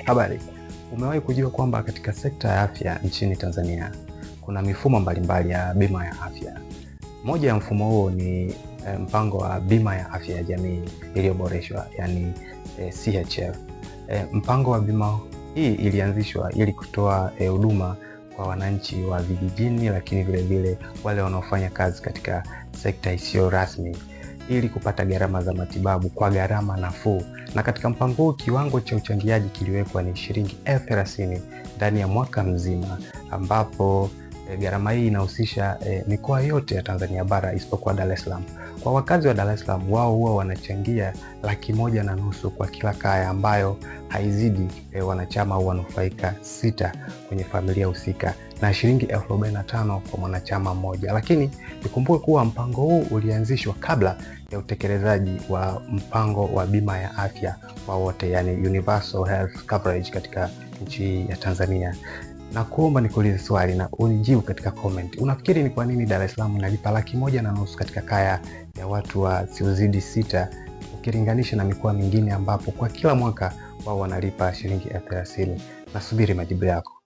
Habari, umewahi kujua kwamba katika sekta ya afya nchini Tanzania kuna mifumo mbalimbali ya bima ya afya? Moja ya mfumo huo ni mpango wa bima ya afya ya jamii iliyoboreshwa, yani CHF. Mpango wa bima hii ilianzishwa ili kutoa huduma kwa wananchi wa vijijini, lakini vile vile wale wanaofanya kazi katika sekta isiyo rasmi, ili kupata gharama za matibabu kwa gharama nafuu. Na katika mpango huu kiwango cha uchangiaji kiliwekwa ni shilingi 30,000 ndani ya mwaka mzima, ambapo gharama hii inahusisha mikoa yote ya Tanzania bara isipokuwa Dar es Salaam. Kwa wakazi wa Dar es Salaam, wao huwa wanachangia 1,500,000 kwa kila kaya, ambayo haizidi wanachama au wanufaika 6 kwenye familia husika, na shilingi 45,000 kwa mwanachama mmoja. Lakini nikumbuke kuwa mpango huu ulianzishwa kabla ya utekelezaji wa mpango wa bima ya afya kwa wote, yani Universal Health Coverage katika nchi ya Tanzania. Na kuomba nikuulize swali na unijibu katika comment. Unafikiri ni kwa nini Dar es Salaam inalipa 1,500,000 katika kaya ya watu wasiozidi 6 ukilinganisha na mikoa mingine ambapo kwa kila mwaka wao wanalipa shilingi 30,000? Nasubiri majibu yako.